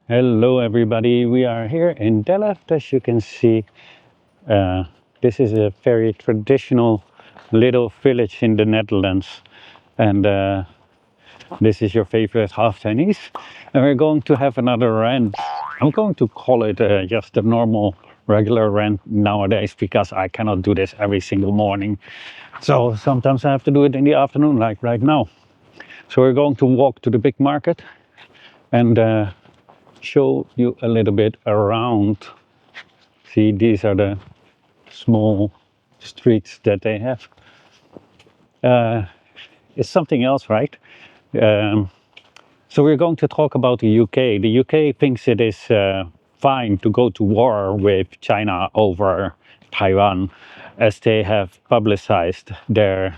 Hello everybody, we are here in Delft. As you can see, this is a very traditional little village in the Netherlands, and this is your favorite half Chinese, and we're going to have another rant. I'm going to call it just a normal regular rant nowadays, because I cannot do this every single morning, so sometimes I have to do it in the afternoon, like right now. So we're going to walk to the big market and show you a little bit around. See, these are the small streets that they have. It's something else, right? So we're going to talk about the UK. The UK thinks it is fine to go to war with China over Taiwan, as they have publicized their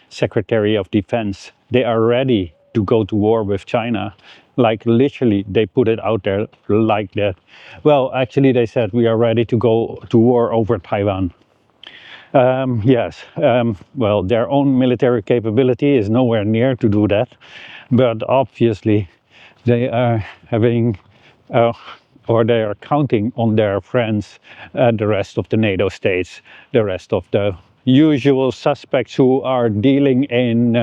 Secretary of Defense. They are ready to go to war with China. Like literally, they put it out there like that. Well, actually, they said we are ready to go to war over Taiwan. Yes, well, their own military capability is nowhere near to do that, but obviously they are having, or they are counting on their friends, the rest of the NATO states, the rest of the usual suspects who are dealing in,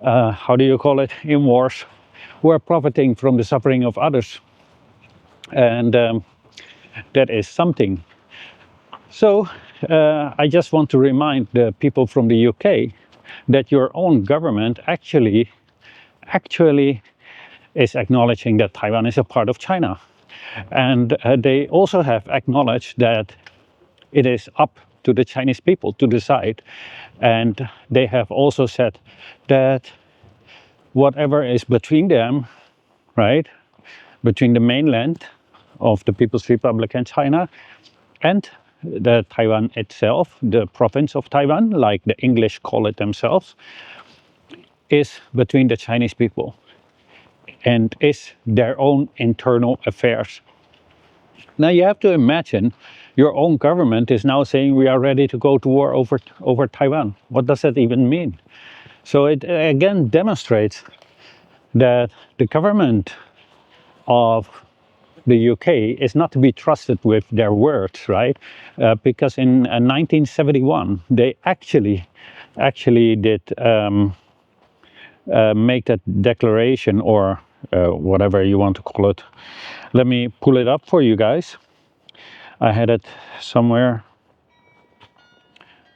how do you call it, in wars, who are profiting from the suffering of others. And that is something. So I just want to remind the people from the UK that your own government actually is acknowledging that Taiwan is a part of China. And they also have acknowledged that it is up to the Chinese people to decide. And they have also said that whatever is between them, right, between the mainland of the People's Republic and China and the Taiwan itself, the province of Taiwan, like the English call it themselves, is between the Chinese people and is their own internal affairs. Now you have to imagine your own government is now saying we are ready to go to war over Taiwan. What does that even mean? So it again demonstrates that the government of the UK is not to be trusted with their words, right? Because in 1971 they actually did make that declaration, or whatever you want to call it. Let me pull it up for you guys. I had it somewhere.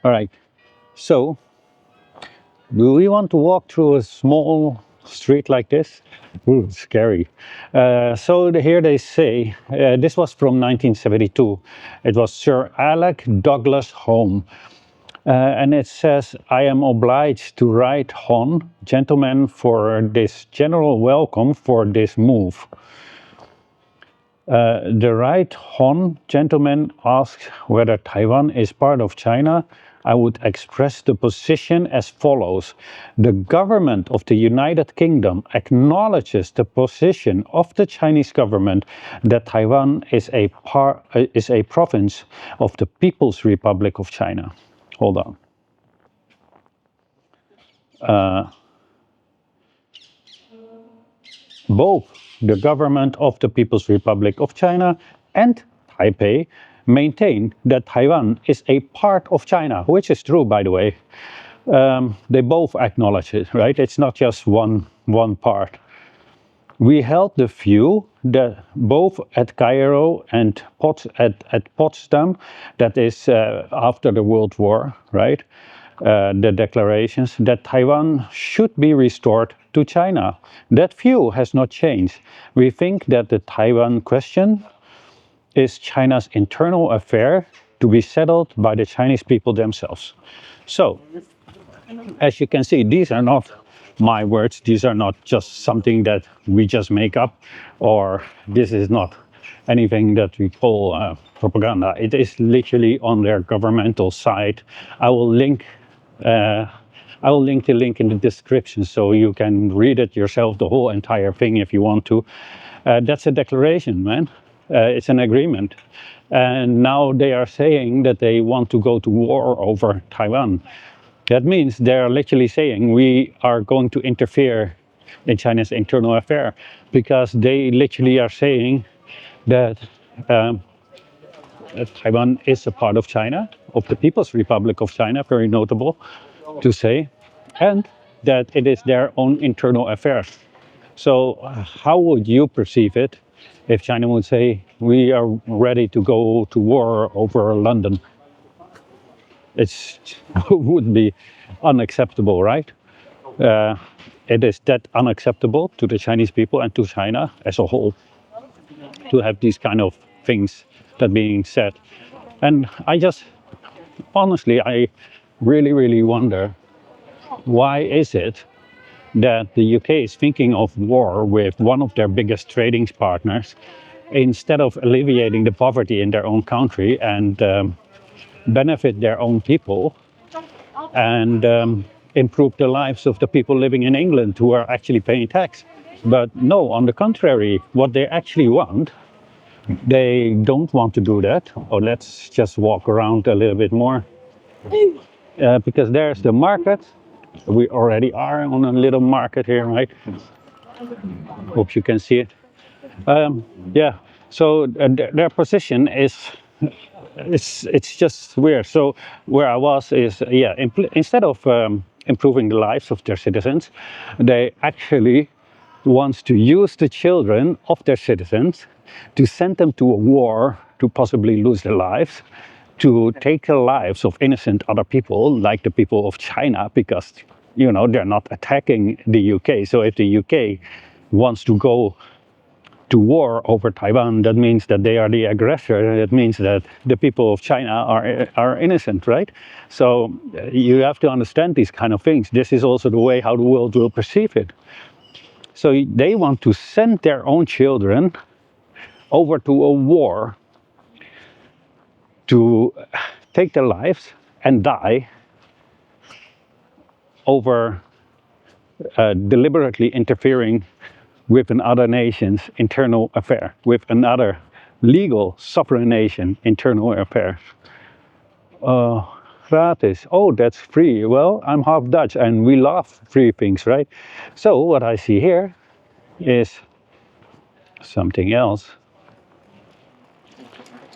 All right. So, do we want to walk through a small street like this? Ooh, scary. So here they say, this was from 1972. It was Sir Alec Douglas Home. And it says, I am obliged to write Hon, gentlemen, for this general welcome for this move. The right Hon gentleman asks whether Taiwan is part of China. I would express the position as follows. The government of the United Kingdom acknowledges the position of the Chinese government that Taiwan is a province of the People's Republic of China. Hold on. Both the government of the People's Republic of China and Taipei maintain that Taiwan is a part of China, which is true, by the way. They both acknowledge it, right? It's not just one part. We held the view that both at Cairo and at Potsdam, that is after the World War, right? The declarations that Taiwan should be restored to China. That view has not changed. We think that the Taiwan question is China's internal affair to be settled by the Chinese people themselves. So, as you can see, these are not my words. These are not just something that we just make up, or this is not anything that we call propaganda. It is literally on their governmental site. I will link the link in the description so you can read it yourself, the whole entire thing, if you want to. That's a declaration, man. It's an agreement. And now they are saying that they want to go to war over Taiwan. That means they're literally saying we are going to interfere in China's internal affair. because they literally are saying that Taiwan is a part of China, of the People's Republic of China, very notable to say, and that it is their own internal affairs. So how would you perceive it if China would say, we are ready to go to war over London? It would be unacceptable, right? It is that unacceptable to the Chinese people and to China as a whole to have these kind of things that being said. And honestly, I really wonder, why is it that the UK is thinking of war with one of their biggest trading partners instead of alleviating the poverty in their own country and benefit their own people and improve the lives of the people living in England who are actually paying tax. But no, on the contrary, what they actually want, they don't want to do that. Oh, let's just walk around a little bit more. Because there's the market. We already are on a little market here, right? Hope you can see it. Yeah, so their position is, it's just weird. So where I was is, yeah, instead of improving the lives of their citizens, they actually wants to use the children of their citizens to send them to a war to possibly lose their lives, to take the lives of innocent other people, like the people of China, because, you know, they're not attacking the UK. So if the UK wants to go to war over Taiwan, that means that they are the aggressor. That means that the people of China are innocent, right? So you have to understand these kind of things. This is also the way how the world will perceive it. So they want to send their own children over to a war to take their lives and die over deliberately interfering with another nation's internal affair, with another legal sovereign nation internal affairs. Gratis. Oh, that's free. Well, I'm half Dutch and we love free things, right? So what I see here is something else.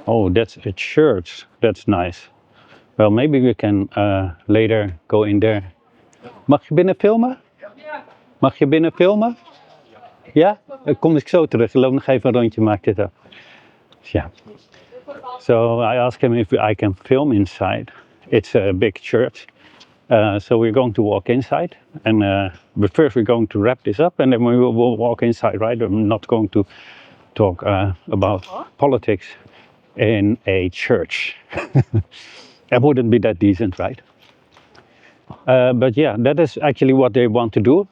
Oh, that's a church. That's nice. Well, maybe we can later go in there. Mag je binnen filmen? Mag je binnen filmen? Ja? Dan kom ik zo terug. Ik loop nog even een rondje, maak dit af. Yeah. So I asked him if I can film inside. It's a big church. So we're going to walk inside. But first we're going to wrap this up and then we will walk inside, right? I'm not going to talk about politics in a church. That wouldn't be that decent, right? But yeah, that is actually what they want to do,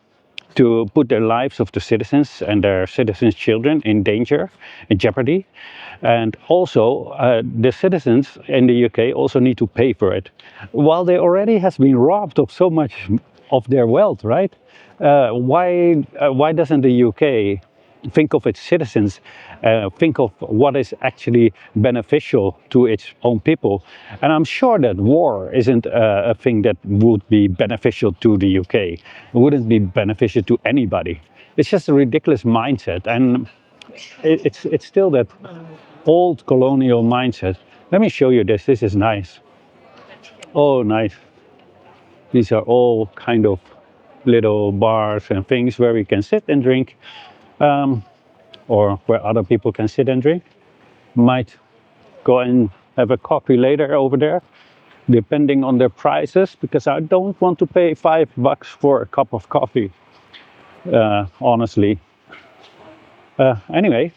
to put their lives of the citizens and their citizens' children in danger, in jeopardy. And also, the citizens in the UK also need to pay for it. While they already has been robbed of so much of their wealth, right? Why doesn't the UK think of its citizens, think of what is actually beneficial to its own people? And I'm sure that war isn't a thing that would be beneficial to the UK. It wouldn't be beneficial to anybody. It's just a ridiculous mindset, and it's still that old colonial mindset. Let me show you this. This is nice. Oh, nice. These are all kind of little bars and things where we can sit and drink. Or where other people can sit and drink. Might go and have a coffee later over there, depending on their prices, because I don't want to pay $5 for a cup of coffee, honestly. Anyway,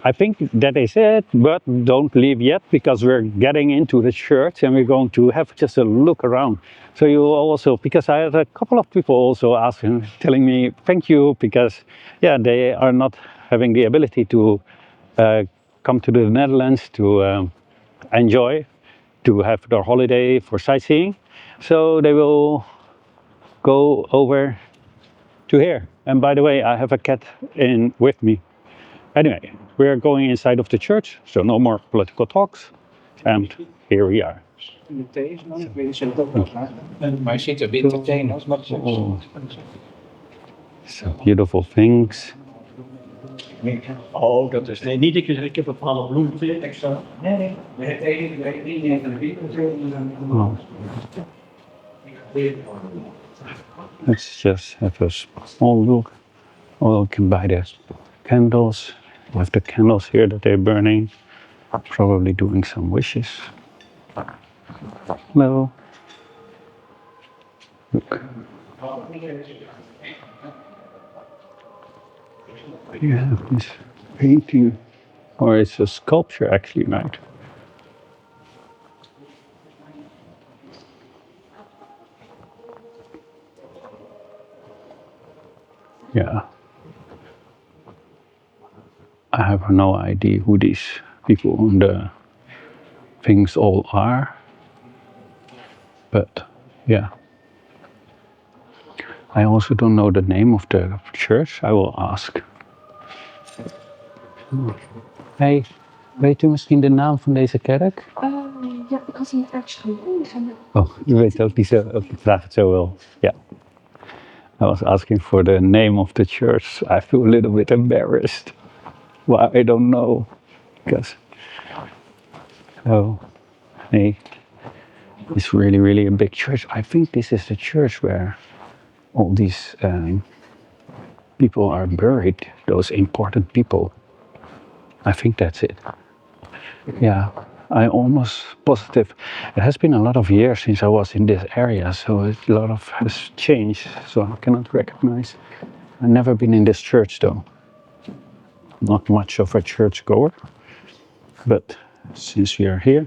I think that is it, but don't leave yet, because we're getting into the church and we're going to have just a look around. So you also, because I had a couple of people also asking, telling me thank you, because yeah, they are not having the ability to come to the Netherlands to enjoy, to have their holiday for sightseeing. So they will go over to here. And by the way, I have a cat in with me. Anyway, we're going inside of the church, so no more political talks. And here we are. Maar je ziet er entertainers. Some beautiful things. Oh, dat is... Nee, niet ik heb een bepaalde bloemetje extra. Nee. Oh. Let's just have a small look. Oh, you can buy the candles. You have the candles here that they're burning. Probably doing some wishes. Hello. Look. You have this painting, or it's a sculpture actually, right? Yeah. I have no idea who these people on the things all are. But yeah. I also don't know the name of the church. I will ask. Hey, weet u misschien de naam van deze kerk? Ja, ik had hem actually lezen. Oh, u weet ook niet zo. Ik vraag het zo wel. Ja. I was asking for the name of the church. I feel a little bit embarrassed. Well, I don't know. Because, oh, nee. It's really, really a big church. I think this is the church where all these people are buried, those important people. I think that's it. Yeah, I'm almost positive. It has been a lot of years since I was in this area, so a lot of has changed, so I cannot recognize. I've never been in this church though. Not much of a church goer, but since we are here,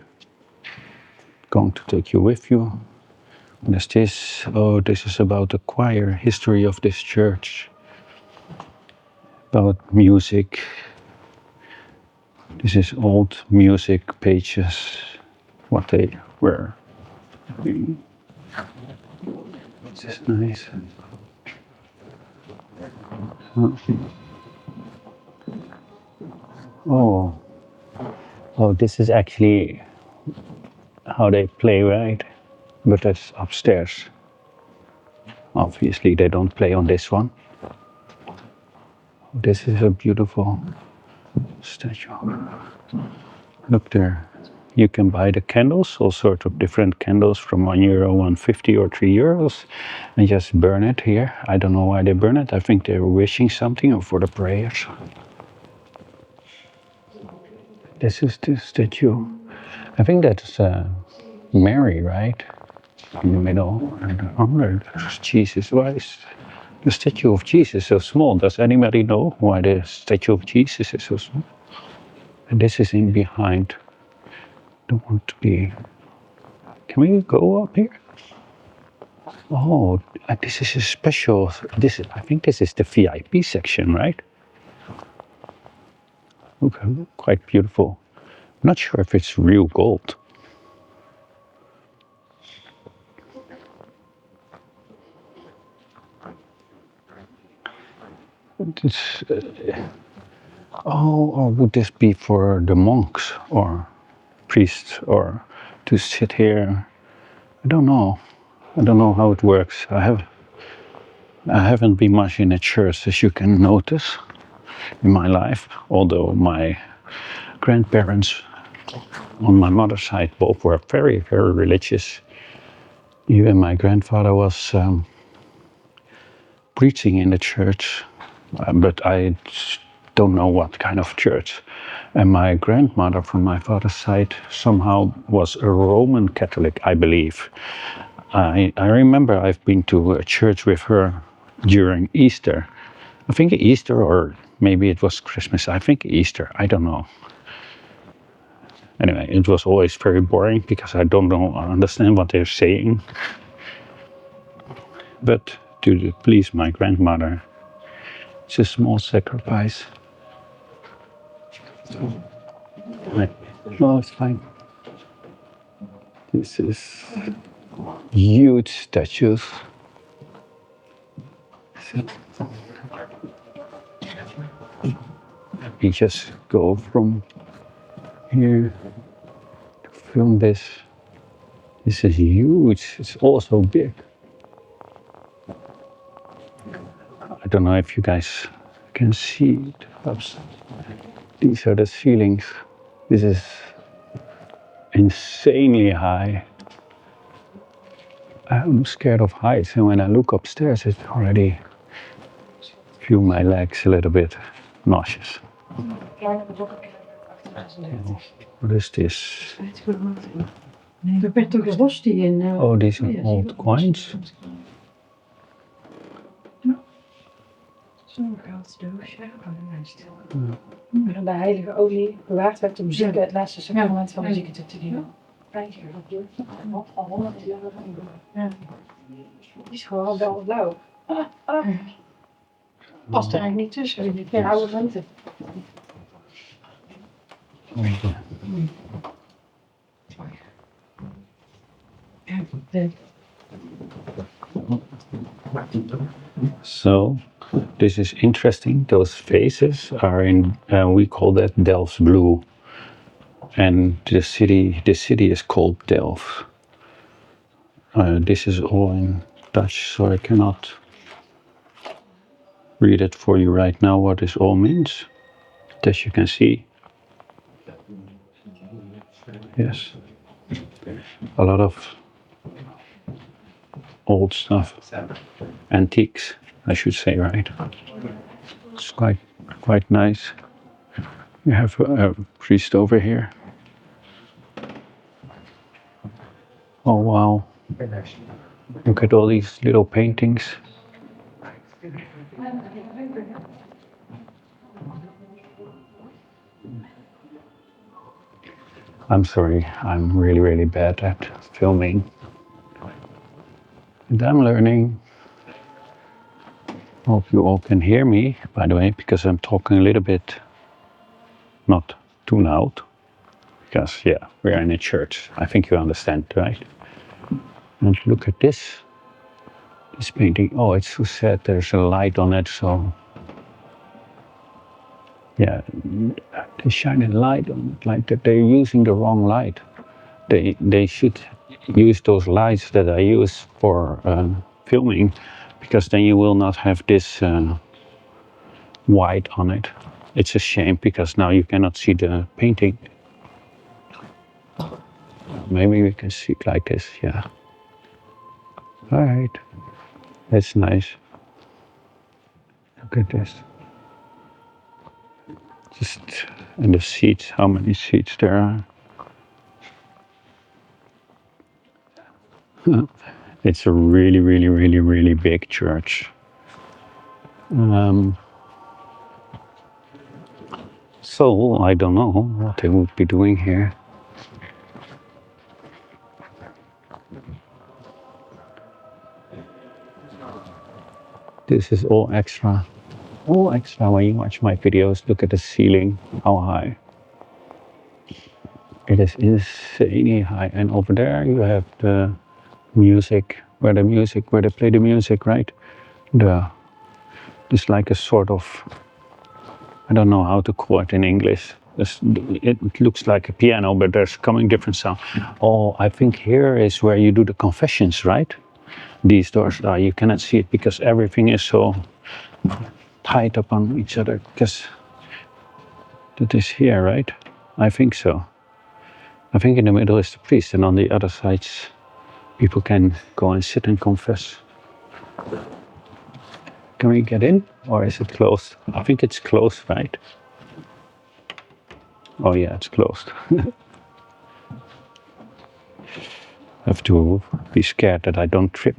going to take you with you. There's this, oh, this is about the choir history of this church, about music. This is old music pages, what they were doing. This is nice. Oh, oh, this is actually how they play, right? But that's upstairs. Obviously, they don't play on this one. This is a beautiful statue. Look there. You can buy the candles, all sorts of different candles from €1, €1.50 or €3, and just burn it here. I don't know why they burn it. I think they're wishing something or for the prayers. This is the statue. I think that's Mary, right? In the middle. And there's Jesus. Why is the statue of Jesus so small? Does anybody know why the statue of Jesus is so small? And this is in behind. Don't want to be. Can we go up here? Oh, this is a special. This is. I think this is the VIP section, right? Okay, quite beautiful. I'm not sure if it's real gold. This, oh, or would this be for the monks or priests or to sit here? I don't know. I don't know how it works. I haven't been much in a church, as you can notice, in my life. Although my grandparents on my mother's side both were very, very religious. Even my grandfather was preaching in the church, but I don't know what kind of church. And my grandmother from my father's side somehow was a Roman Catholic, I believe. I remember I've been to a church with her during Easter. I think Easter, or maybe it was Christmas. I think Easter, I don't know. Anyway, it was always very boring because I don't understand what they're saying. But to please my grandmother, it's a small sacrifice. No, it's fine. This is huge statues. We just go from here to film this. This is huge. It's also big. I don't know if you guys can see it. Oops. These are the ceilings. This is insanely high. I'm scared of heights, and when I look upstairs, it already feel my legs a little bit nauseous. What is this? Oh, these are old coins. Zo'n gelddoosje. Waarin de heilige olie bewaard werd om zieken het laatste sacrament van de zieken te dienen. Al 100 jaar. Ja. Die is gewoon wel blauw. Past er eigenlijk niet tussen. Die geen oude rente. So, this is interesting. Those faces are in, we call that Delft blue. And the city is called Delft. This is all in Dutch, so I cannot read it for you right now what this all means. As you can see. Yes. A lot of old stuff. Antiques, I should say, right? It's quite nice. You have a priest over here. Oh wow. Look at all these little paintings. I'm sorry, I'm really bad at filming. And I'm learning. Hope you all can hear me, by the way, because I'm talking a little bit not too loud. Because, yeah, we're in a church. I think you understand, right? And look at this painting. Oh, it's so sad. There's a light on it, so yeah, they shine a light on it, like that. They're using the wrong light. They should use those lights that I use for filming, because then you will not have this white on it. It's a shame, because now you cannot see the painting. Maybe we can see it like this, yeah. All right, that's nice. Look at this. Just, and the seats, how many seats there are. It's a really big church. So, I don't know what they would be doing here. This is all extra. All extra when you watch my videos. Look at the ceiling, how high. It is insanely high. And over there you have the music, where they play the music, right? It's like a sort of, I don't know how to call it in English. It looks like a piano, but there's coming different sound. Oh, I think here is where you do the confessions, right? These doors are, you cannot see it because everything is so tied up on each other, because that is here, right? I think so. I think in the middle is the priest, and on the other sides people can go and sit and confess. Can we get in, or is it closed? I think it's closed, right? Oh yeah, it's closed. I have to be scared that I don't trip.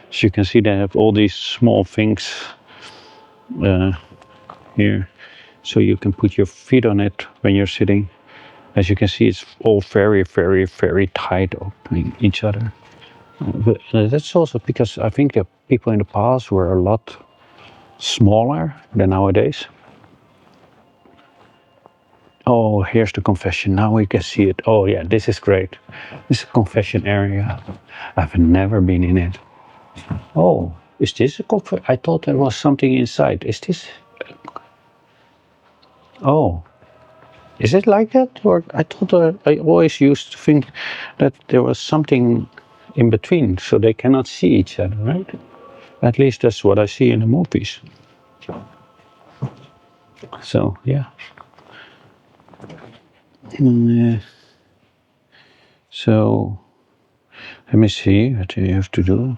As you can see, they have all these small things here, so you can put your feet on it when you're sitting. As you can see, it's all very tight up in each other. But that's also because I think the people in the past were a lot smaller than nowadays. Oh, here's the confession. Now we can see it. Oh yeah, this is great. This is a confession area. I've never been in it. Oh, is this a confession? I thought there was something inside. Is this? Oh, is it like that? Or I thought I always used to think that there was something in between, so they cannot see each other, right? At least that's what I see in the movies. So yeah. So let me see what you have to do.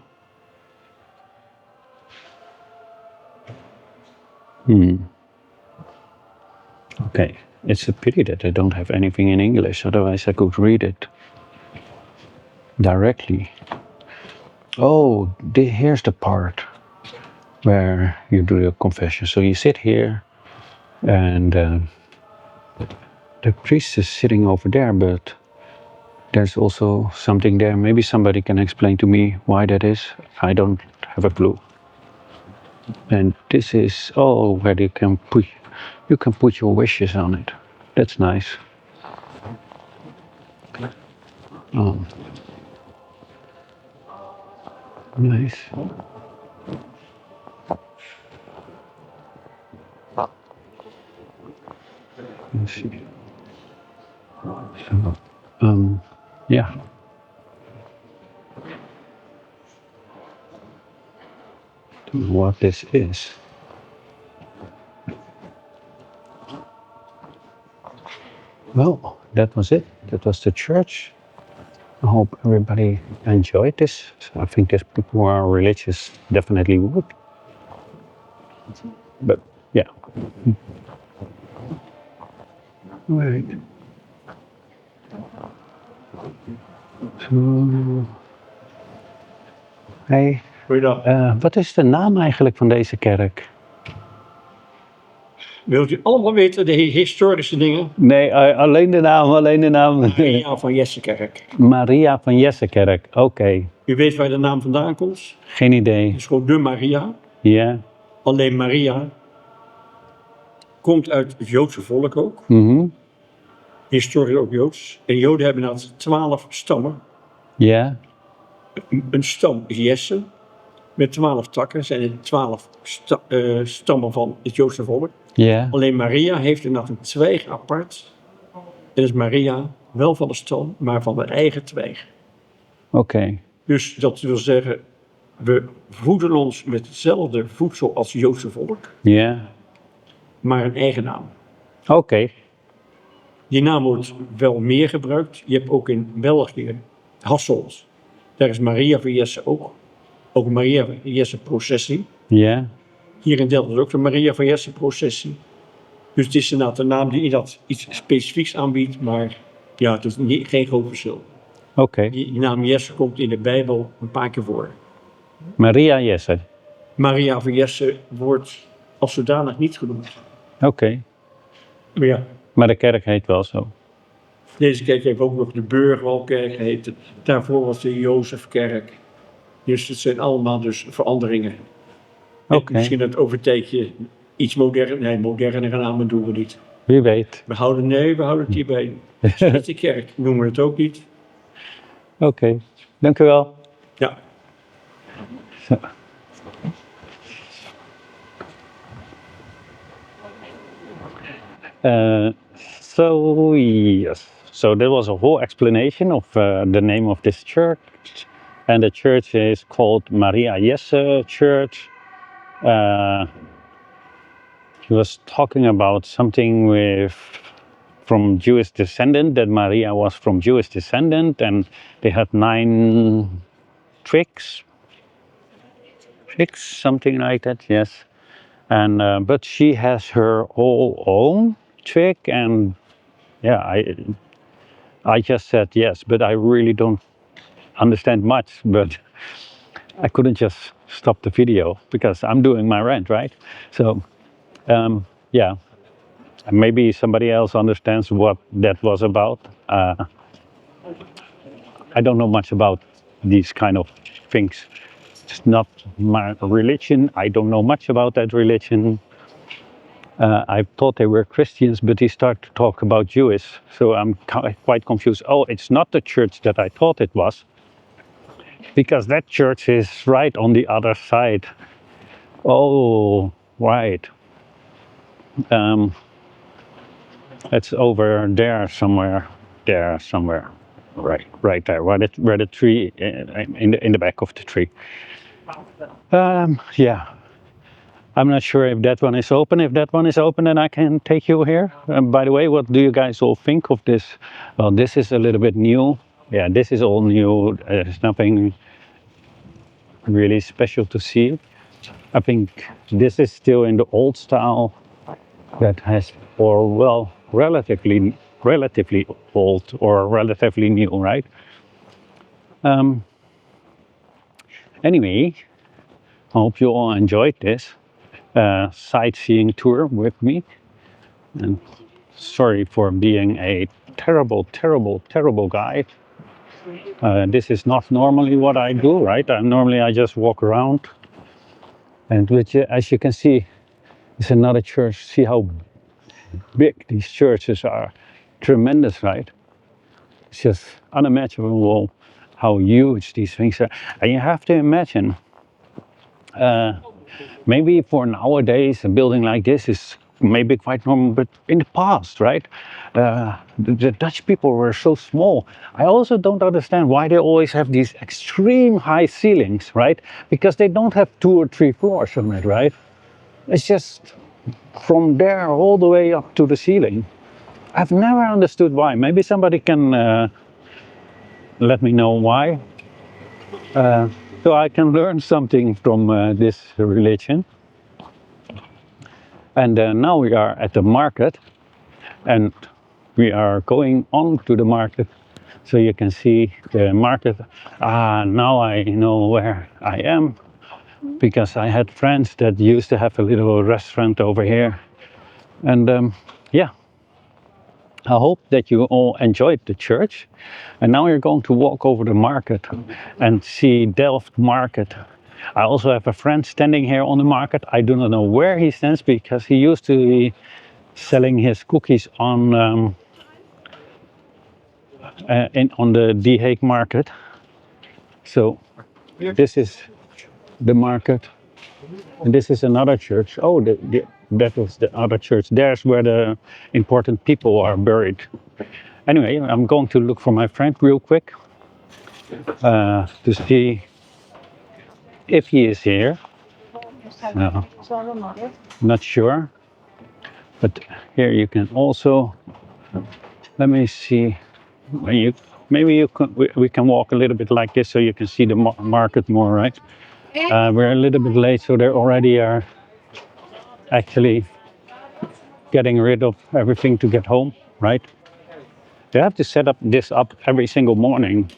Okay, it's a pity that I don't have anything in English, otherwise I could read it directly. Oh, here's the part where you do your confession. So you sit here and the priest is sitting over there, but there's also something there. Maybe somebody can explain to me why that is. I don't have a clue. And this is where you can put your wishes on it. That's nice. Nice. Let's see. So, yeah. What this is. Well, that was it. That was the church. I hope everybody enjoyed this. I think that people who are religious definitely would. But yeah. Right. So, hey, wat is de naam eigenlijk van deze kerk? Wilt u allemaal weten de historische dingen? Nee, alleen de naam. Maria van Jessekerk. Maria van Jessekerk, oké. U weet waar de naam vandaan komt? Geen idee. Het is gewoon de Maria. Ja. Alleen Maria komt uit het Joodse volk ook. Historisch ook Joods. En Joden hebben nou 12 stammen. Ja. Een stam is Jesse. Met 12 takken zijn er 12 stammen van het Joodse volk. Ja. Alleen Maria heeft er nog een twijg apart. En is Maria wel van de stam, maar van de eigen twijg. Oké. Dus dat wil zeggen, we voeden ons met hetzelfde voedsel als het Joodse volk. Ja. Maar een eigen naam. Oké. Die naam wordt wel meer gebruikt. Je hebt ook in België Hassels. Daar is Maria van Jesse ook. Ook Maria van Jesse processie. Ja. Hier in Delft is ook de Maria van Jesse processie. Dus het is inderdaad een naam die dat iets specifieks aanbiedt, maar ja, het is geen groot verschil. Oké. Die naam Jesse komt in de Bijbel een paar keer voor. Maria Jesse. Maria van Jesse wordt als zodanig niet genoemd. Oké. Maar ja. Maar de kerk heet wel zo. Deze kerk heeft ook nog de Burgwalkerk geheten. Daarvoor was de Jozefkerk. Dus het zijn allemaal dus veranderingen. Oké. Misschien dat over een tijdje iets modernere namen doen we niet. Wie weet. We houden het hierbij. De kerk noemen we het ook niet. Oké. Dank u wel. Ja. Zo. So yes, so there was a whole explanation of the name of this church, and the church is called Maria Jesse Church. He was talking about something from Jewish descendant, that Maria was from Jewish descendant, and they had 9 tricks, something like that. Yes, and but she has her whole own trick, and yeah, I just said yes, but I really don't understand much, but I couldn't just stop the video because I'm doing my rant, right? So yeah, maybe somebody else understands what that was about. I don't know much about these kind of things. It's not my religion. I don't know much about that religion. I thought they were Christians, but he started to talk about Jewish, so I'm quite confused. Oh, it's not the church that I thought it was, because that church is right on the other side. Oh, right. It's over there somewhere. Right there, where the tree in the back of the tree. Yeah. I'm not sure if that one is open. If that one is open, then I can take you here. By the way, what do you guys all think of this? Well, this is a little bit new. Yeah, this is all new. There's nothing really special to see. I think this is still in the old style that has, or well, relatively old or relatively new, right? Anyway, I hope you all enjoyed this sightseeing tour with me. And sorry for being a terrible guide. This is not normally what I do, right? I just walk around. And which, as you can see, is another church. See how big these churches are. Tremendous, right? It's just unimaginable how huge these things are. And you have to imagine, maybe for nowadays, a building like this is maybe quite normal, but in the past, right? The Dutch people were so small. I also don't understand why they always have these extreme high ceilings, right? Because they don't have 2 or 3 floors on it, right? It's just from there all the way up to the ceiling. I've never understood why. Maybe somebody can let me know why. So I can learn something from this religion. And now we are at the market, and we are going on to the market, so you can see the market. Now I know where I am, because I had friends that used to have a little restaurant over here. And yeah, I hope that you all enjoyed the church. And now we're going to walk over the market and see Delft market. I also have a friend standing here on the market. I do not know where he stands, because he used to be selling his cookies on on the The Hague market. So this is the market, and this is another church. Oh, that was the other church. There's where the important people are buried. Anyway, I'm going to look for my friend real quick to see if he is here. No, not sure. But here you can also, let me see, we can walk a little bit like this, so you can see the market more, right? We're a little bit late, so they already are actually getting rid of everything to get home, right? They have to set up this up every single morning,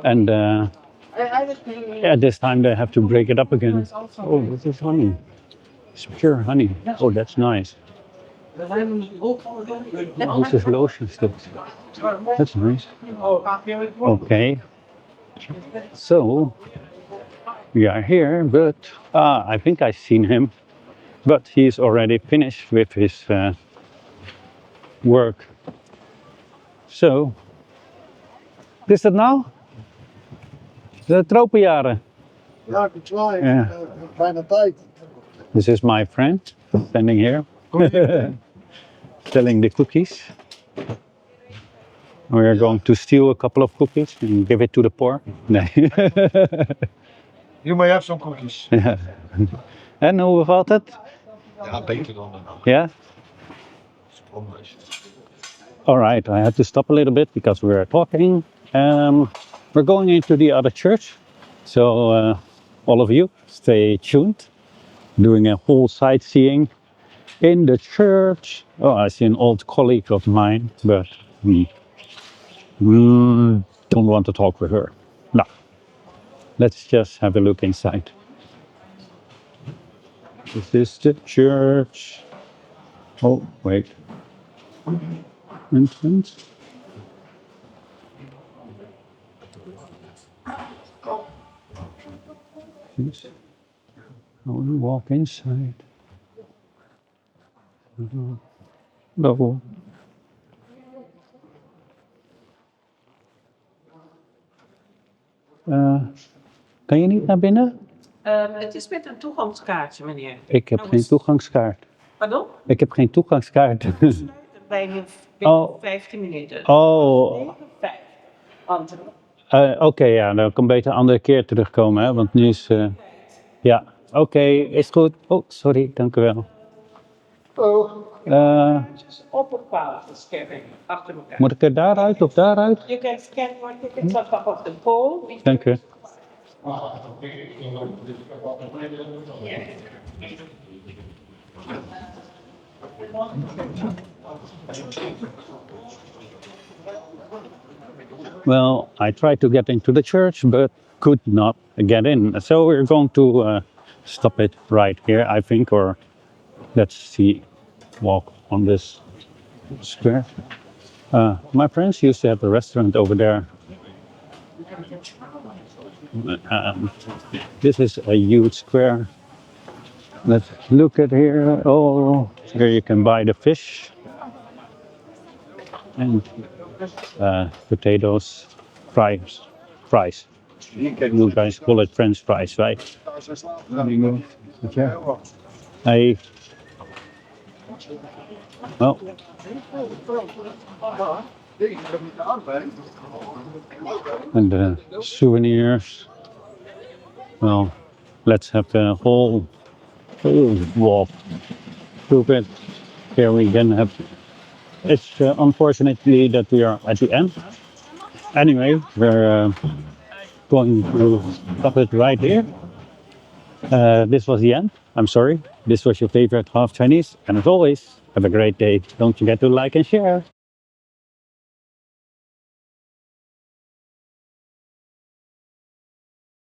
and at this time they have to break it up again. Oh, this is honey. It's pure honey. Oh, that's nice. Oh, this is lotion still. That's nice. Okay. So we are here, but I think I've seen him, but he's already finished with his work. So, is het nou? De tropenjaren. Ja, ik try. Ja. Bijna tijd. This is my friend standing here, selling the cookies. We are going to steal a couple of cookies and give it to the poor. Nee. You may have some cookies. Ja. En hoe bevalt het? Ja, beter dan Yeah? All right, I had to stop a little bit because we were talking. We're going into the other church, so all of you stay tuned. Doing a whole sightseeing in the church. Oh, I see an old colleague of mine, but don't want to talk with her. No, let's just have a look inside. This is the church. Oh, wait. Entrance. How we walk inside. No. Kan je niet naar binnen? Het is met een toegangskaartje, meneer. Ik heb geen toegangskaart. Pardon? Ik heb geen toegangskaart. Binnen Oh. 15 minuten. Oh, 9:05. Want Oké, ja, dan kan beter een andere keer terugkomen, hè, want nu is... ja, oké, is goed. Oh, sorry, dank u wel. Op een pauze scannen, achter elkaar. Moet ik er daaruit of daaruit? You can scan more tickets on top of the pole. Dank u. Well, I tried to get into the church, but could not get in. So we're going to stop it right here, I think, or let's see, walk on this square. My friends used to have a restaurant over there. This is a huge square. Let's look at here. Oh, here you can buy the fish and potatoes, fries. You guys call it French fries, right? Hey. Well. And the souvenirs. Well, let's have the whole walk through it. Here we can have. It's unfortunately that we are at the end. Anyway, we're going to stop it right here. This was the end. I'm sorry. This was your favorite half Chinese. And as always, have a great day. Don't forget to like and share.